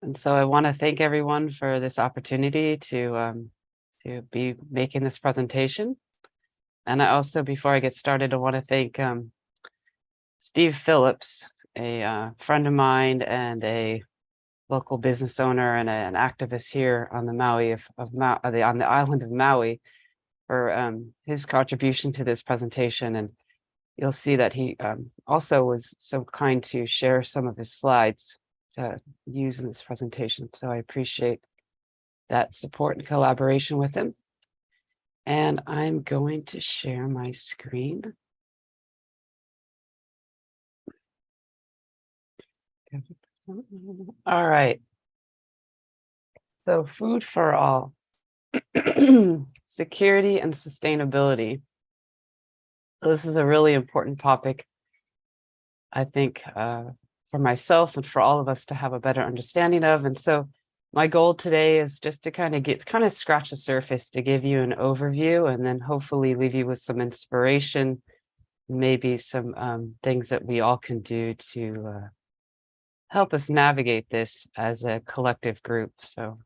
And so I want to thank everyone for this opportunity to be making this presentation. And I also, before I get started, I want to thank Steve Phillips, a friend of mine and a local business owner and an activist here on the on the island of Maui, for his contribution to this presentation. And you'll see that he also was so kind to share some of his slides to use in this presentation. So I appreciate that support and collaboration with him. And I'm going to share my screen. All right. So food for all, security and sustainability. So this is a really important topic, I think, for myself and for all of us to have a better understanding of. And so my goal today is just to kind of scratch the surface to give you an overview and then hopefully leave you with some inspiration, maybe some things that we all can do to help us navigate this as a collective group. So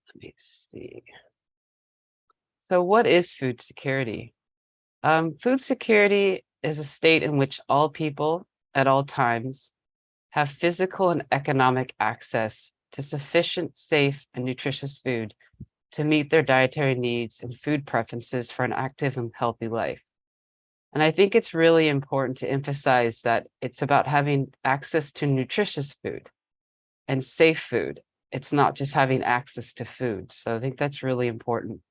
let me see. So what is food security? Food security is a state in which all people at all times have physical and economic access to sufficient, safe, and nutritious food to meet their dietary needs and food preferences for an active and healthy life. And I think it's really important to emphasize that it's about having access to nutritious food and safe food. It's not just having access to food. So I think that's really important.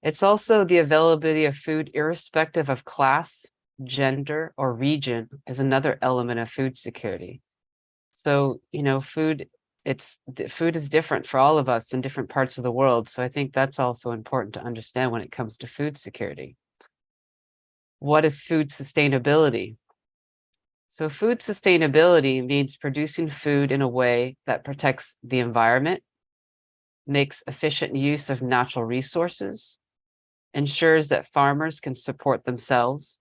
It's also the availability of food irrespective of class, gender, or region is another element of food security. So, food is different for all of us in different parts of the world. So I think that's also important to understand when it comes to food security. What is food sustainability? So food sustainability means producing food in a way that protects the environment, makes efficient use of natural resources, ensures that farmers can support themselves,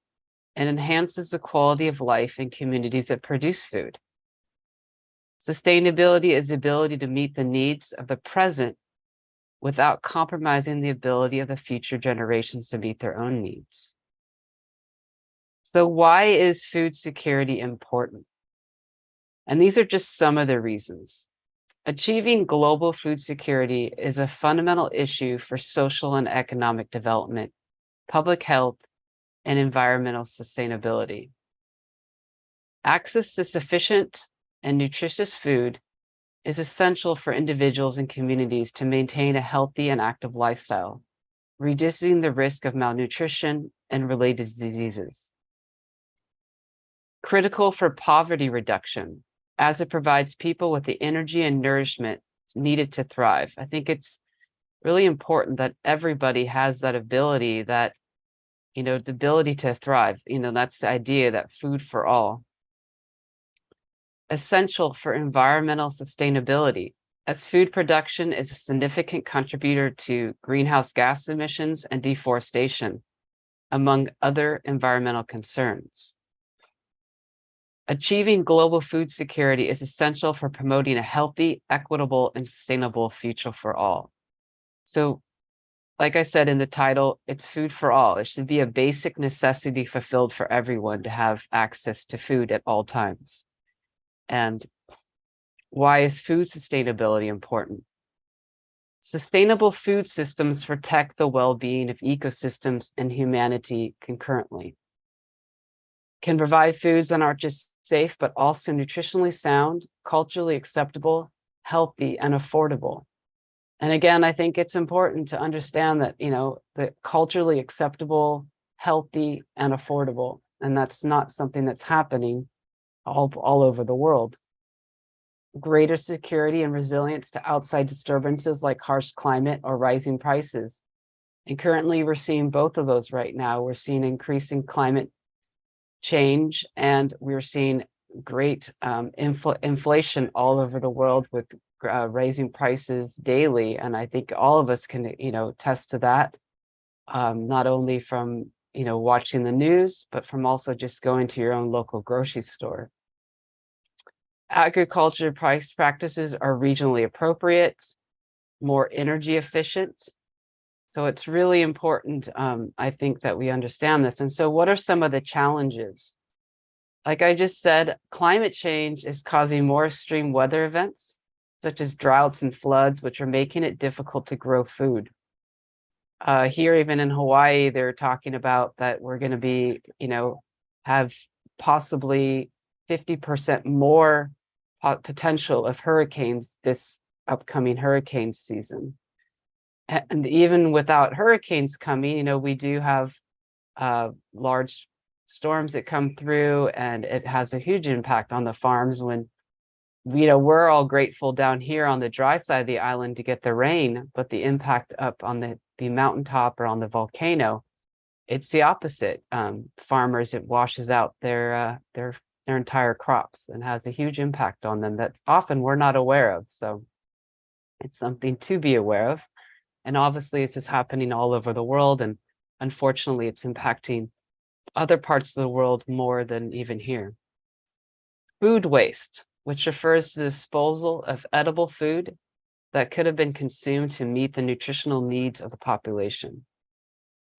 and enhances the quality of life in communities that produce food. Sustainability is the ability to meet the needs of the present without compromising the ability of the future generations to meet their own needs. So why is food security important? And these are just some of the reasons. Achieving global food security is a fundamental issue for social and economic development, public health, and environmental sustainability. Access to sufficient and nutritious food is essential for individuals and communities to maintain a healthy and active lifestyle, reducing the risk of malnutrition and related diseases. Critical for poverty reduction, as it provides people with the energy and nourishment needed to thrive. I think it's really important that everybody has that ability, the ability to thrive. That's the idea, that food for all. Essential for environmental sustainability, as food production is a significant contributor to greenhouse gas emissions and deforestation, among other environmental concerns. Achieving global food security is essential for promoting a healthy, equitable, and sustainable future for all. So, like I said in the title, it's food for all. It should be a basic necessity fulfilled for everyone to have access to food at all times. And why is food sustainability important? Sustainable food systems protect the well-being of ecosystems and humanity concurrently. Can provide foods that aren't just safe, but also nutritionally sound, culturally acceptable, healthy, and affordable. And again, I think it's important to understand that, the culturally acceptable, healthy, and affordable, and that's not something that's happening all over the world. Greater security and resilience to outside disturbances like harsh climate or rising prices. And currently we're seeing both of those right now. We're seeing increasing climate change, and we're seeing great inflation all over the world with raising prices daily. And I think all of us can, attest to that, not only from, watching the news, but from also just going to your own local grocery store. Agriculture practices are regionally appropriate, more energy efficient. So it's really important, I think, that we understand this. And so what are some of the challenges? Like I just said, climate change is causing more extreme weather events, such as droughts and floods, which are making it difficult to grow food. Here, even in Hawaii, they're talking about that we're going to be, have possibly 50% more potential of hurricanes this upcoming hurricane season. And even without hurricanes coming, we do have large storms that come through, and it has a huge impact on the farms when, we're all grateful down here on the dry side of the island to get the rain, but the impact up on the mountaintop or on the volcano, it's the opposite. Farmers, it washes out their entire crops and has a huge impact on them that often we're not aware of. So it's something to be aware of. And obviously this is happening all over the world, and unfortunately it's impacting other parts of the world more than even here. Food waste, which refers to the disposal of edible food that could have been consumed to meet the nutritional needs of the population.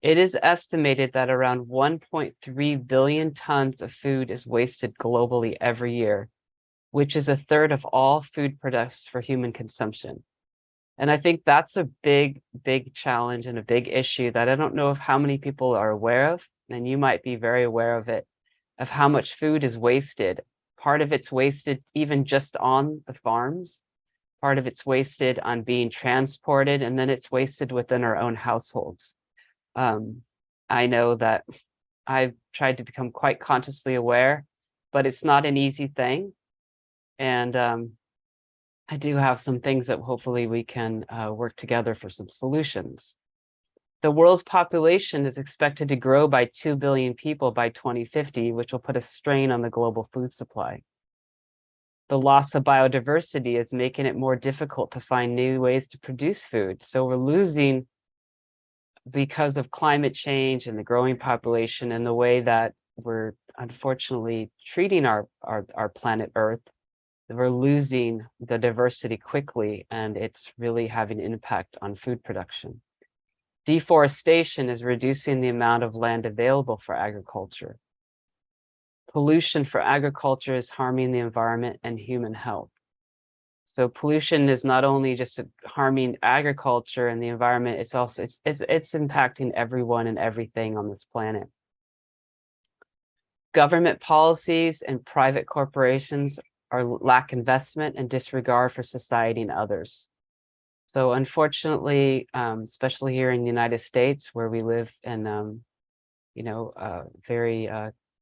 It is estimated that around 1.3 billion tons of food is wasted globally every year, which is a third of all food products for human consumption. And I think that's a big, big challenge and a big issue that I don't know of how many people are aware of, and you might be very aware of it, of how much food is wasted. Part of it's wasted even just on the farms. Part of it's wasted on being transported, and then it's wasted within our own households. I know that I've tried to become quite consciously aware, but it's not an easy thing. And I do have some things that hopefully we can work together for some solutions. The world's population is expected to grow by 2 billion people by 2050, which will put a strain on the global food supply. The loss of biodiversity is making it more difficult to find new ways to produce food. So we're losing, because of climate change and the growing population and the way that we're unfortunately treating our planet Earth, we're losing the diversity quickly, and it's really having an impact on food production. Deforestation is reducing the amount of land available for agriculture. Pollution for agriculture is harming the environment and human health. So pollution is not only just harming agriculture and the environment, it's also it's impacting everyone and everything on this planet. Government policies and private corporations lack investment and disregard for society and others. So unfortunately, especially here in the United States, where we live in, very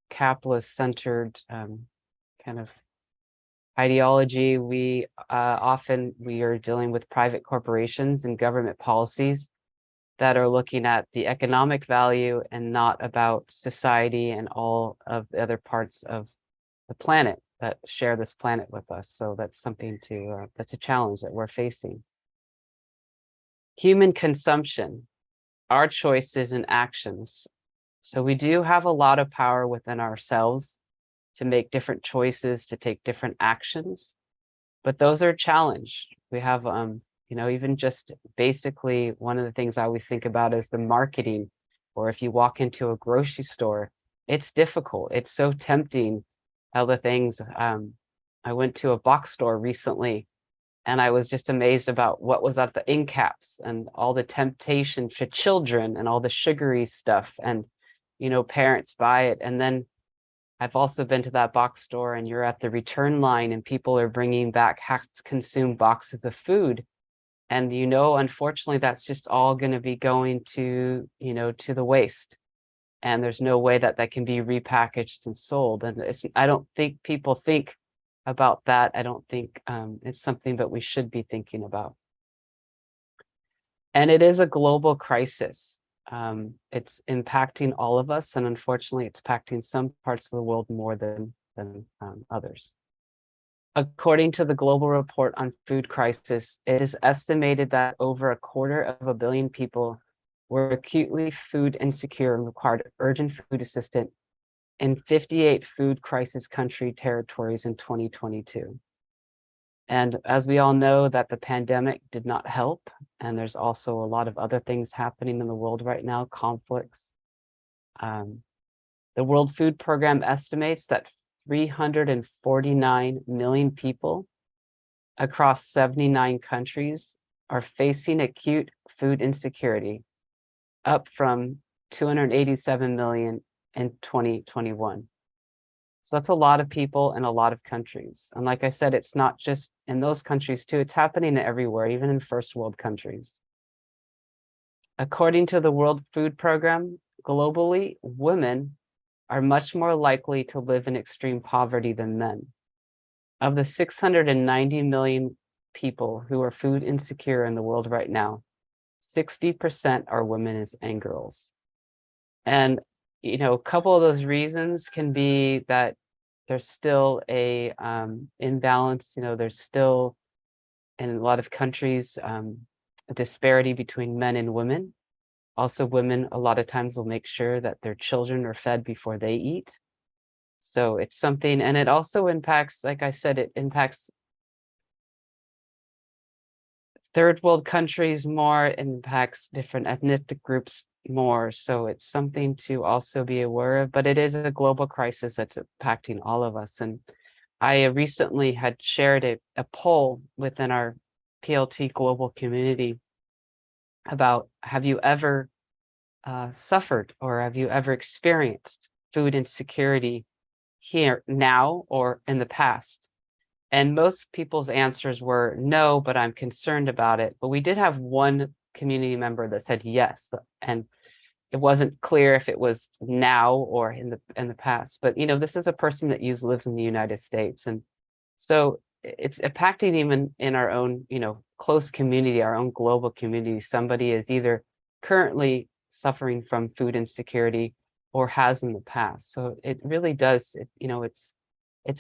capitalist-centered kind of ideology, we are dealing with private corporations and government policies that are looking at the economic value and not about society and all of the other parts of the planet that share this planet with us. So that's something that's a challenge that we're facing. Human consumption, our choices and actions. So we do have a lot of power within ourselves to make different choices, to take different actions, but those are challenged. We have, even just basically one of the things I always think about is the marketing, or if you walk into a grocery store, it's difficult. It's so tempting. Other things, I went to a box store recently, and I was just amazed about what was at the end caps and all the temptation for children and all the sugary stuff, and parents buy it. And then I've also been to that box store, and you're at the return line and people are bringing back half-consumed boxes of food. And, unfortunately, that's just all going to be going to the waste. And there's no way that can be repackaged and sold. And I don't think people think about that. I don't think it's something that we should be thinking about. And it is a global crisis. It's impacting all of us, and unfortunately, it's impacting some parts of the world more than others. According to the Global Report on Food Crisis, it is estimated that over 250 million people were acutely food insecure and required urgent food assistance in 58 food crisis country territories in 2022. And as we all know, that the pandemic did not help. And there's also a lot of other things happening in the world right now, conflicts. The World Food Program estimates that 349 million people across 79 countries are facing acute food insecurity, up from 287 million in 2021. So that's a lot of people in a lot of countries. And like I said, it's not just in those countries too, it's happening everywhere, even in first world countries. According to the World Food Program, globally, women are much more likely to live in extreme poverty than men. Of the 690 million people who are food insecure in the world right now, 60% are women and girls. And, you know, a couple of those reasons can be that there's still a imbalance, you know, there's still, in a lot of countries, a disparity between men and women. Also, women a lot of times will make sure that their children are fed before they eat. So it's something, and it also impacts, like I said, it impacts third world countries more, impacts different ethnic groups more. So it's something to also be aware of, but it is a global crisis that's impacting all of us. And I recently had shared a poll within our PLT global community about, have you ever suffered or have you ever experienced food insecurity here now or in the past? And most people's answers were no, but I'm concerned about it. But we did have one community member that said yes, and it wasn't clear if it was now or in the past. But you know, this is a person that lives in the United States, and so it's impacting even in our own, you know, close community, our own global community. Somebody is either currently suffering from food insecurity or has in the past. So it really does, you know, it's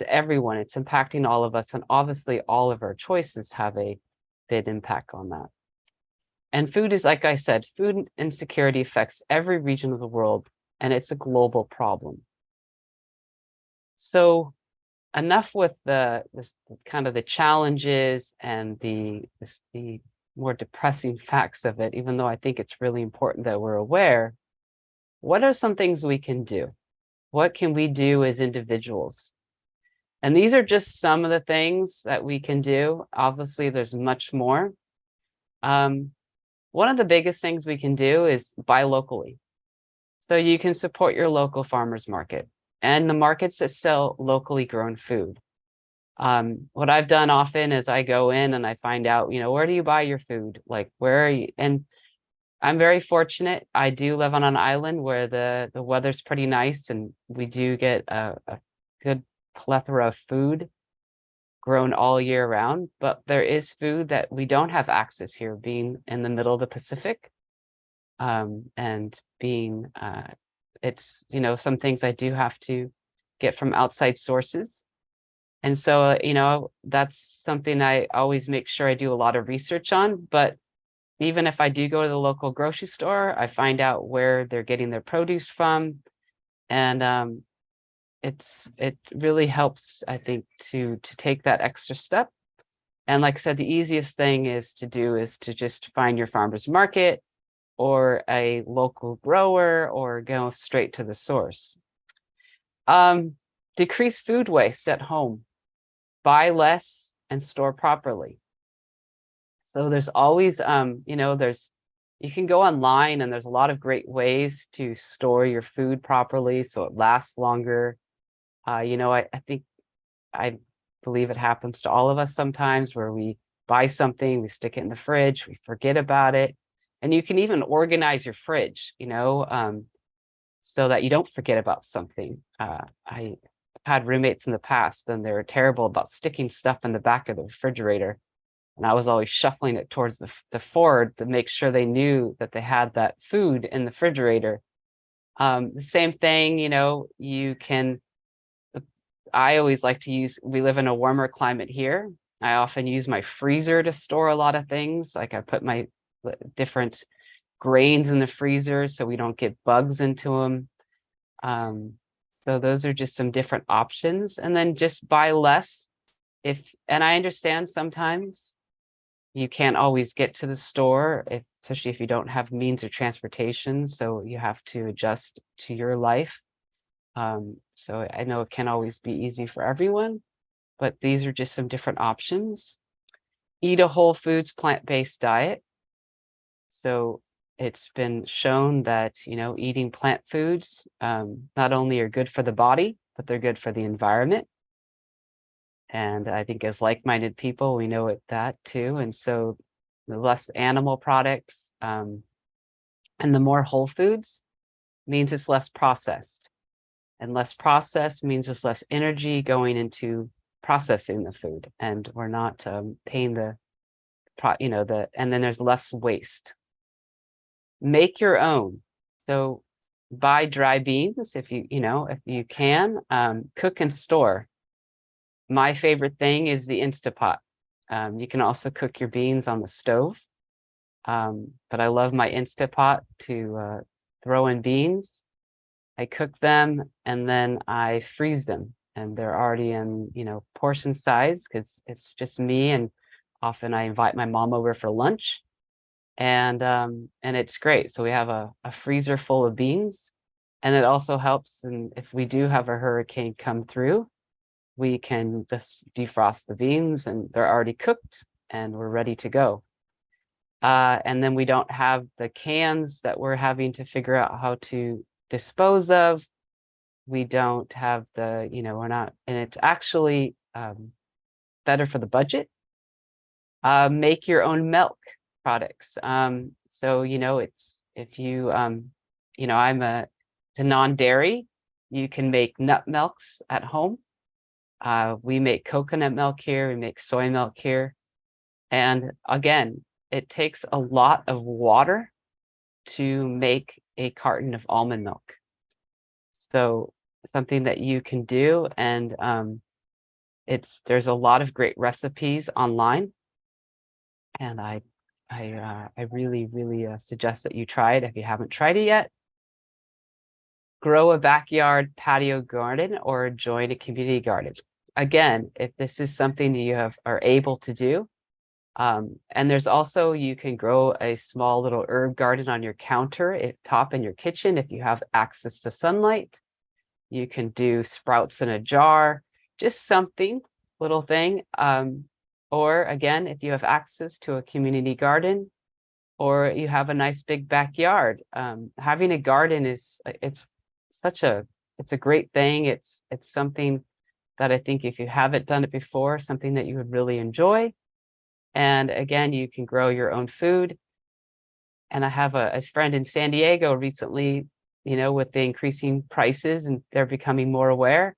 everyone, it's impacting all of us. And obviously all of our choices have a big impact on that. And food is, like I said, food insecurity affects every region of the world, and it's a global problem. So enough with the kind of the challenges and the more depressing facts of it, even though I think it's really important that we're aware. What are some things we can do? What can we do as individuals? And these are just some of the things that we can do. Obviously, there's much more. One of the biggest things we can do is buy locally. So you can support your local farmers market and the markets that sell locally grown food. What I've done often is I go in and I find out, you know, where do you buy your food? Like, where are you? And I'm very fortunate. I do live on an island where the weather's pretty nice, and we do get a good plethora of food grown all year round. But there is food that we don't have access here, being in the middle of the Pacific, and being it's, you know, some things I do have to get from outside sources. And so, you know, that's something I always make sure I do a lot of research on. But even if I do go to the local grocery store, I find out where they're getting their produce from. And it really helps, I think, to take that extra step. And like I said, the easiest thing is to just find your farmer's market or a local grower, or go straight to the source. Decrease food waste at home. Buy less and store properly. So there's always, you know, you can go online and there's a lot of great ways to store your food properly so it lasts longer. You know, I believe it happens to all of us sometimes, where we buy something, we stick it in the fridge, we forget about it. And you can even organize your fridge, you know, so that you don't forget about something. I had roommates in the past, and they were terrible about sticking stuff in the back of the refrigerator. And I was always shuffling it towards the forward to make sure they knew that they had that food in the refrigerator. The same thing, you know, I always like to use, we live in a warmer climate here. I often use my freezer to store a lot of things. Like I put my different grains in the freezer so we don't get bugs into them. So those are just some different options. And then just buy less and I understand sometimes you can't always get to the store, especially if you don't have means of transportation, so you have to adjust to your life. So I know it can't always be easy for everyone, but these are just some different options. Eat a whole foods, plant-based diet. So it's been shown that, eating plant foods not only are good for the body, but they're good for the environment. And I think as like-minded people, we know that too. And so the less animal products and the more whole foods means it's less processed. And less processed means there's less energy going into processing the food. And we're not paying and then there's less waste. Make your own. So buy dry beans if you can. Cook and store. My favorite thing is the Instapot. You can also cook your beans on the stove. But I love my Instapot to throw in beans. I cook them and then I freeze them. And they're already in, portion size because it's just me. And often I invite my mom over for lunch. And it's great. So we have a freezer full of beans. And it also helps, and if we do have a hurricane come through, we can just defrost the beans and they're already cooked and we're ready to go. And then we don't have the cans that we're having to figure out how to dispose of. We don't have we're not, and it's actually better for the budget. Make your own milk products. So, it's, if you, I'm to non-dairy, you can make nut milks at home. We make coconut milk here, we make soy milk here. And again, it takes a lot of water to make a carton of almond milk. So something that you can do, and there's a lot of great recipes online. And I really, really suggest that you try it if you haven't tried it yet. Grow a backyard patio garden or join a community garden. Again, if this is something you are able to do, and there's also, you can grow a small little herb garden on your counter top in your kitchen if you have access to sunlight. You can do sprouts in a jar, just something, little thing. Or again, if you have access to a community garden, or you have a nice big backyard, having a garden it's a great thing. It's something that I think if you haven't done it before, something that you would really enjoy. And again, you can grow your own food. And I have a friend in San Diego recently, with the increasing prices, and they're becoming more aware.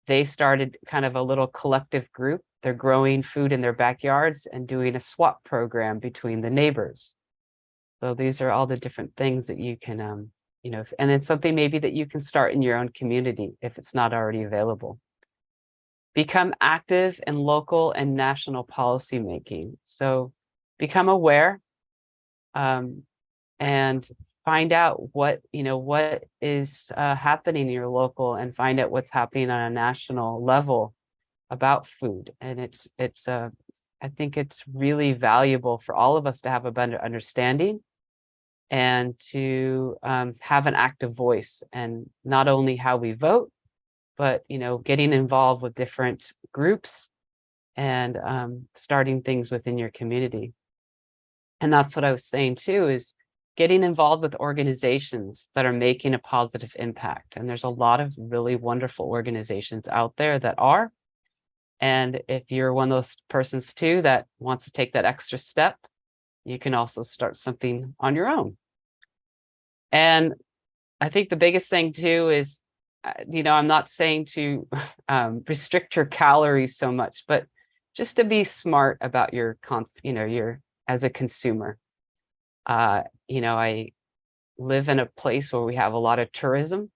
They started kind of a little collective group. They're growing food in their backyards and doing a swap program between the neighbors. So these are all the different things that you can, and it's something maybe that you can start in your own community if it's not already available. Become active in local and national policy making. So become aware and find out what is happening in your local, and find out what's happening on a national level about food. And I think it's really valuable for all of us to have a better understanding and to have an active voice, and not only how we vote, but getting involved with different groups and starting things within your community. And that's what I was saying too, is getting involved with organizations that are making a positive impact. And there's a lot of really wonderful organizations out there that are. And if you're one of those persons too that wants to take that extra step, you can also start something on your own. And I think the biggest thing too is, I'm not saying to restrict your calories so much, but just to be smart about your as a consumer. I live in a place where we have a lot of tourism,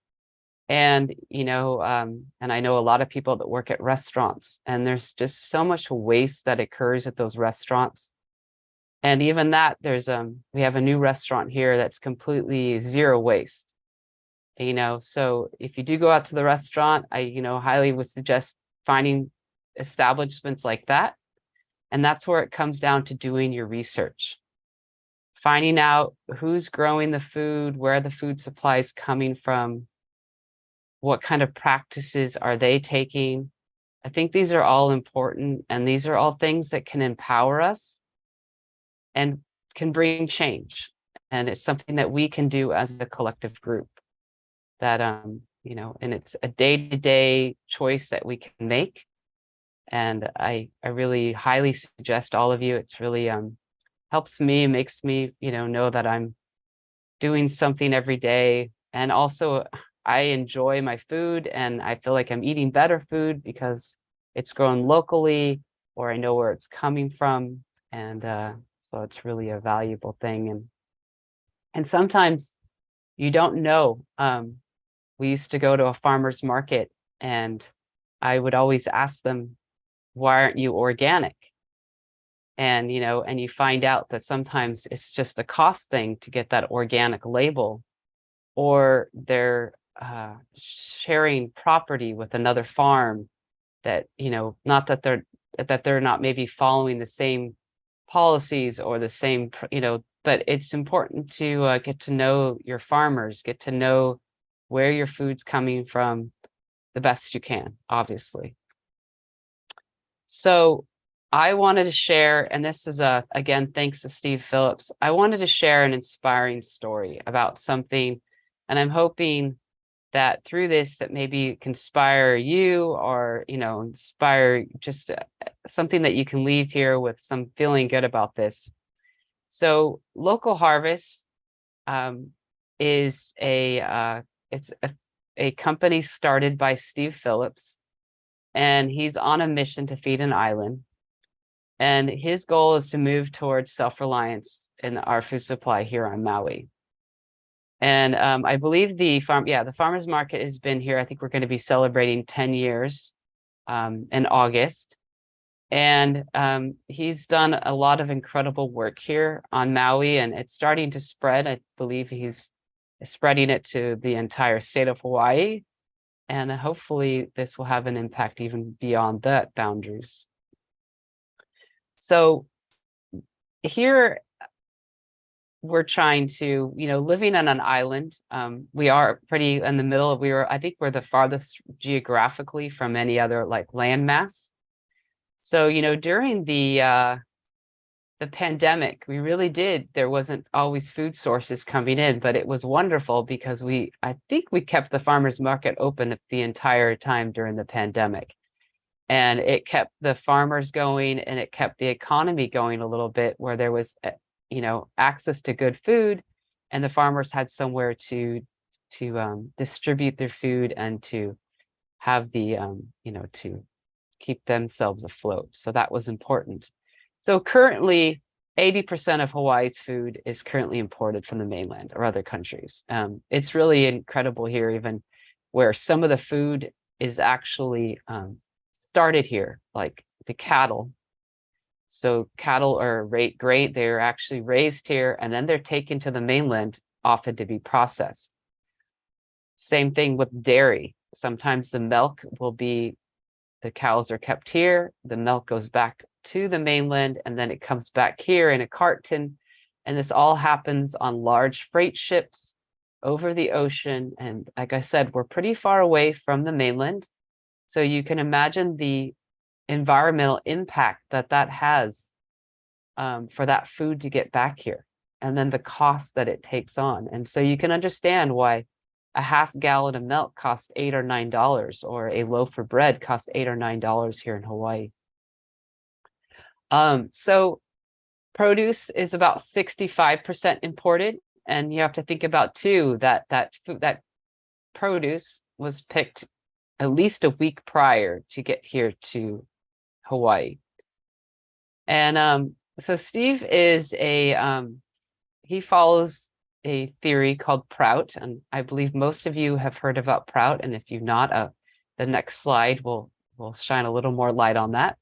and and I know a lot of people that work at restaurants, and there's just so much waste that occurs at those restaurants. And even that, we have a new restaurant here that's completely zero waste. So if you do go out to the restaurant, I highly would suggest finding establishments like that. And that's where it comes down to doing your research, finding out who's growing the food, where the food supply is coming from, what kind of practices are they taking. I think these are all important, and these are all things that can empower us and can bring change. And it's something that we can do as a collective group that, and it's a day-to-day choice that we can make. And I really highly suggest all of you. It's really helps me, makes me, know that I'm doing something every day. And also I enjoy my food, and I feel like I'm eating better food because it's grown locally, or I know where it's coming from. And so it's really a valuable thing. And sometimes you don't know. We used to go to a farmer's market, and I would always ask them, why aren't you organic? And, and you find out that sometimes it's just a cost thing to get that organic label, or they're sharing property with another farm that, not that they're not maybe following the same policies or the same, but it's important to get to know your farmers, get to know where your food's coming from the best you can, obviously. So I wanted to share, and this is again, thanks to Steve Phillips, I wanted to share an inspiring story about something, and I'm hoping that through this, that maybe can inspire you, or, inspire just something that you can leave here with some feeling good about this. So Local Harvest is it's a company started by Steve Phillips, and he's on a mission to feed an island. And his goal is to move towards self-reliance in our food supply here on Maui. And I believe the farmers market has been here. I think we're going to be celebrating 10 years in August. And he's done a lot of incredible work here on Maui, and it's starting to spread. I believe he's spreading it to the entire state of Hawaii. And hopefully this will have an impact even beyond that boundaries. So here we're trying to, living on an island, we are pretty in the middle. I think we're the farthest geographically from any other like landmass. So, during the pandemic, we really there wasn't always food sources coming in, but it was wonderful because I think we kept the farmers market open the entire time during the pandemic. And it kept the farmers going, and it kept the economy going a little bit, where there was, access to good food, and the farmers had somewhere to distribute their food and to have the, to keep themselves afloat. So that was important. So currently, 80% of Hawaii's food is currently imported from the mainland or other countries. It's really incredible here, even where some of the food is actually started here, like the cattle. So cattle are great. They're actually raised here, and then they're taken to the mainland, often to be processed. Same thing with dairy. Sometimes the milk the cows are kept here, the milk goes back to the mainland, and then it comes back here in a carton. And this all happens on large freight ships over the ocean. And like I said, we're pretty far away from the mainland. So you can imagine the environmental impact that has for that food to get back here, and then the cost that it takes on. And so you can understand why a half gallon of milk costs $8 or $9, or a loaf of bread costs $8 or $9 here in Hawaii. So produce is about 65% imported, and you have to think about too that that produce was picked at least a week prior to get here to Hawaii. And so Steve is he follows a theory called Prout, and I believe most of you have heard about Prout, and if you've not, the next slide will shine a little more light on that.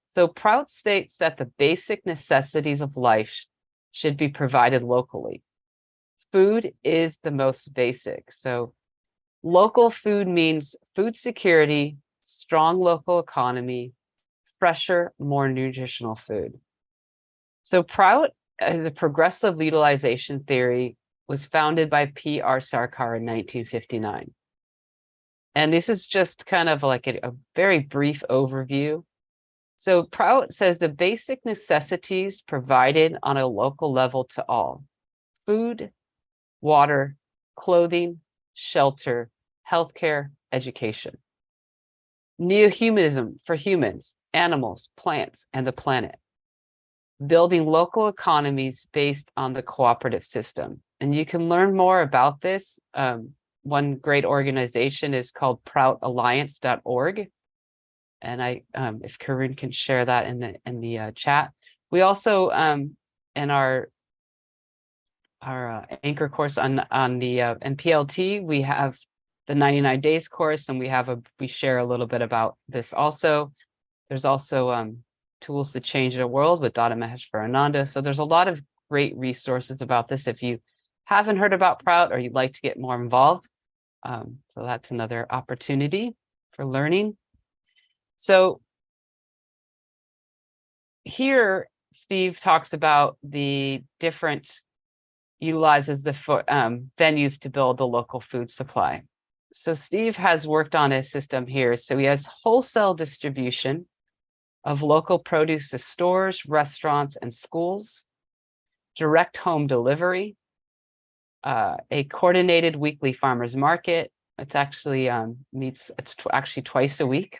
So Prout states that the basic necessities of life should be provided locally. Food is the most basic. So local food means food security, strong local economy, fresher, more nutritional food. So Prout as a progressive utilization theory was founded by P.R. Sarkar in 1959. And this is just kind of like a very brief overview. So Prout says the basic necessities provided on a local level to all: food, water, clothing, shelter, healthcare, education. Neo-humanism for humans, animals, plants, and the planet. Building local economies based on the cooperative system. And you can learn more about this. One great organization is called proutalliance.org. And if Karun can share that in the chat. We also in our anchor course on the PLT, we have the 99 days course, and we share a little bit about this also. There's also tools to change the world with Dada Maheshwarananda. So there's a lot of great resources about this if you haven't heard about Prout or you'd like to get more involved. So that's another opportunity for learning. So here, Steve talks about the different utilizes the venues to build the local food supply. So Steve has worked on a system here. So he has wholesale distribution of local produce to stores, restaurants, and schools, direct home delivery, a coordinated weekly farmers market. It's actually actually twice a week,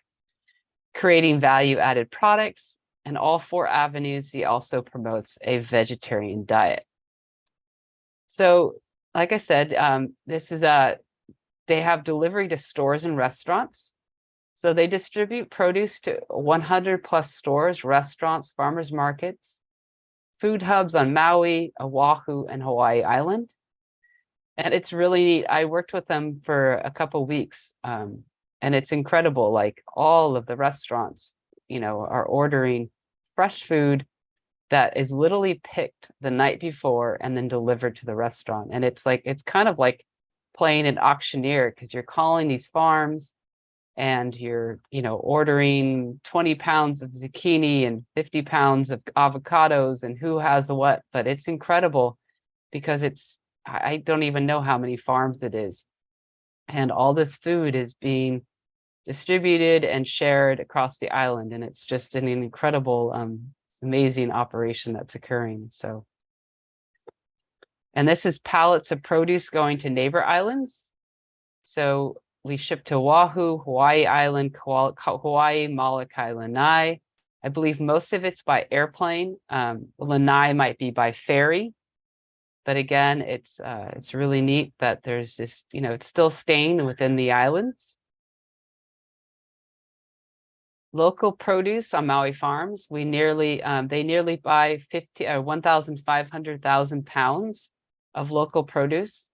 creating value-added products, and all 4 avenues. He also promotes a vegetarian diet. So, like I said, they have delivery to stores and restaurants. So they distribute produce to 100+ stores, restaurants, farmers markets, food hubs on Maui, Oahu, and Hawaii Island. And it's really neat. I worked with them for a couple weeks, and it's incredible. Like, all of the restaurants, are ordering fresh food that is literally picked the night before and then delivered to the restaurant. And it's kind of like playing an auctioneer, because you're calling these farms and you're, ordering 20 pounds of zucchini and 50 pounds of avocados and who has what. But it's incredible because I don't even know how many farms it is. And all this food is being distributed and shared across the island. And it's just an incredible, amazing operation that's occurring. So, and this is pallets of produce going to neighbor islands. So we ship to Oahu, Hawaii Island, Hawaii, Molokai, Lanai. I believe most of it's by airplane. Lanai might be by ferry. But again, it's really neat that there's this, it's still staying within the islands. Local produce on Maui farms, they nearly buy 1,500,000 pounds of local produce,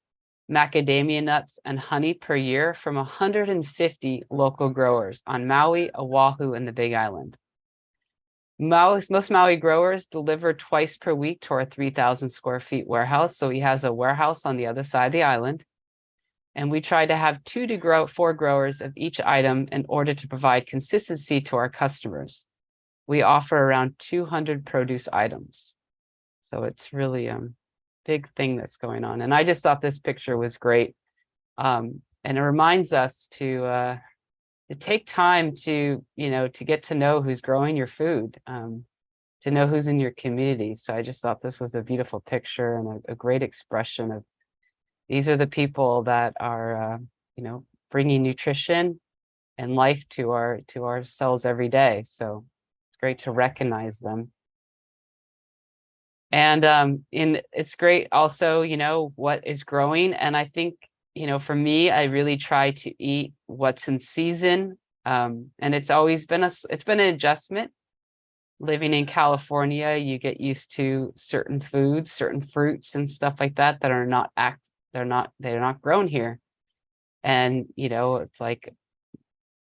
macadamia nuts, and honey per year from 150 local growers on Maui, Oahu, and the Big Island. Most Maui growers deliver twice per week to our 3,000 square feet warehouse. So he has a warehouse on the other side of the island. And we try to have 2 to 4 growers of each item in order to provide consistency to our customers. We offer around 200 produce items. So it's really a big thing that's going on. And I just thought this picture was great. And it reminds us to take time to get to know who's growing your food, to know who's in your community. So I just thought this was a beautiful picture and a great expression of, these are the people that are, bringing nutrition and life to ourselves every day. So it's great to recognize them. And it's great also, what is growing. And I think, for me, I really try to eat what's in season. And it's always been an adjustment. Living in California, you get used to certain foods, certain fruits and stuff like that are not they're not grown here. And, it's like,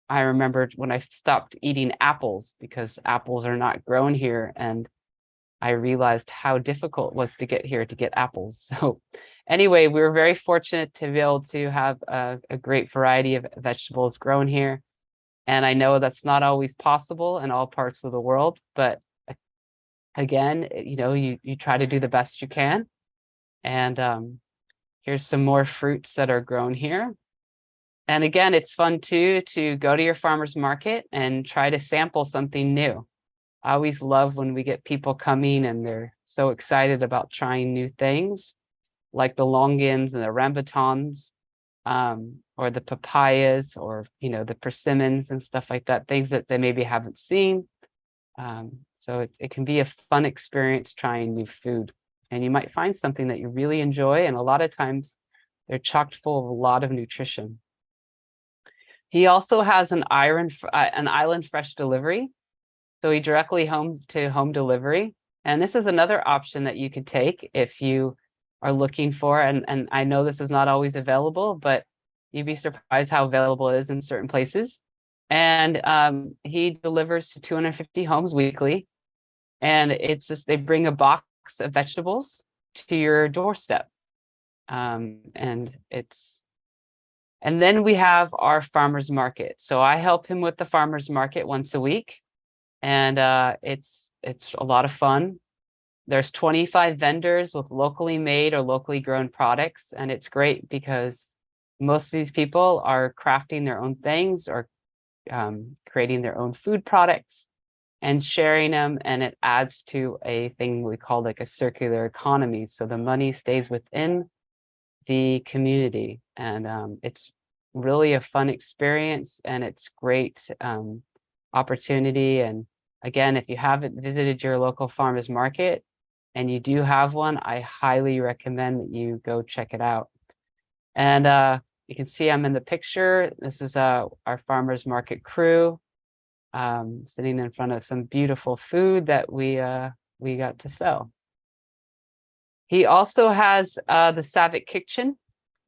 I remember when I stopped eating apples because apples are not grown here. And I realized how difficult it was to get here to get apples. So anyway, we were very fortunate to be able to have a great variety of vegetables grown here. And I know that's not always possible in all parts of the world, but again, you try to do the best you can. And here's some more fruits that are grown here. And again, it's fun too to go to your farmer's market and try to sample something new. I always love when we get people coming and they're so excited about trying new things, like the longans and the rambutans, or the papayas, or the persimmons and stuff like that, things that they maybe haven't seen. So it can be a fun experience trying new food, and you might find something that you really enjoy, and a lot of times they're chock full of a lot of nutrition. He also has an island fresh delivery. So he directly home delivery. And this is another option that you could take if you are looking for, and I know this is not always available, but you'd be surprised how available it is in certain places. And he delivers to 250 homes weekly. And it's just, they bring a box of vegetables to your doorstep. And then we have our farmer's market. So I help him with the farmer's market once a week. And it's a lot of fun. There's 25 vendors with locally made or locally grown products. And it's great because most of these people are crafting their own things or creating their own food products and sharing them. And it adds to a thing we call like a circular economy. So the money stays within the community. And it's really a fun experience, and it's great opportunity. And again, if you haven't visited your local farmers market and you do have one, I highly recommend that you go check it out. And you can see I'm in the picture. This is our farmers market crew sitting in front of some beautiful food that we got to sell. He also has the Savic Kitchen,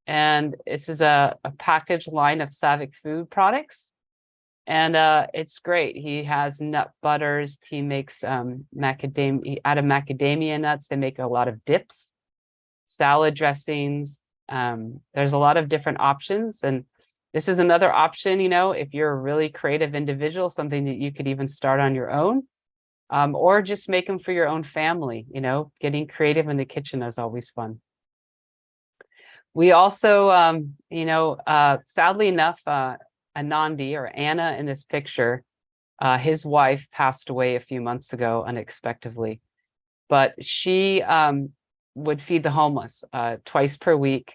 and this is a packaged line of Savic food products. And it's great. He has nut butters. He makes macadamia out of macadamia nuts. They make a lot of dips, salad dressings. There's a lot of different options. And this is another option, if you're a really creative individual, something that you could even start on your own, or just make them for your own family. Getting creative in the kitchen is always fun. We also, sadly enough, Anandi, or Anna in this picture, his wife passed away a few months ago unexpectedly, but she would feed the homeless twice per week,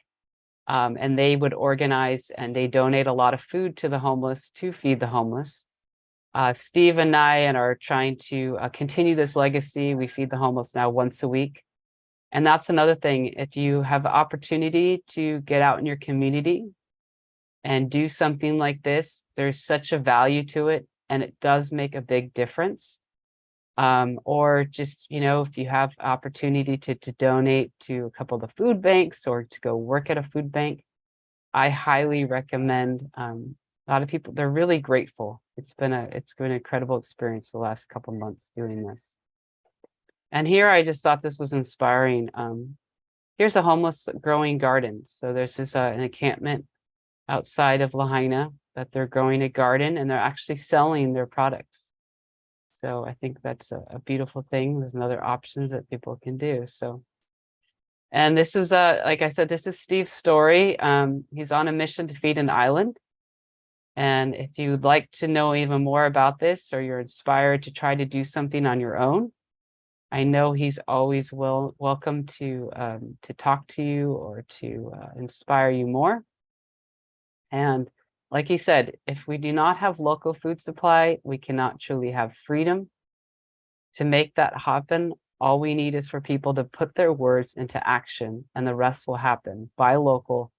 and they would organize and they donate a lot of food to the homeless to feed the homeless. Steve and I are trying to continue this legacy. We feed the homeless now once a week. And that's another thing. If you have the opportunity to get out in your community and do something like this, there's such a value to it, and it does make a big difference. Or just, if you have opportunity to donate to a couple of the food banks or to go work at a food bank, I highly recommend. A lot of people, they're really grateful. It's been an incredible experience the last couple of months doing this. And here I just thought this was inspiring. Here's a homeless growing garden. So there's this an encampment outside of Lahaina that they're growing a garden, and they're actually selling their products. So I think that's a beautiful thing. There's another options that people can do. So, and this is like I said, this is Steve's story. He's on a mission to feed an island. And if you'd like to know even more about this, or you're inspired to try to do something on your own, I know he's always welcome to talk to you or to inspire you more. And like he said, if we do not have local food supply, we cannot truly have freedom. To make that happen, all we need is for people to put their words into action, and the rest will happen. Buy local.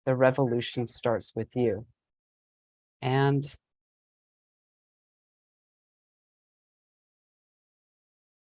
The revolution starts with you. And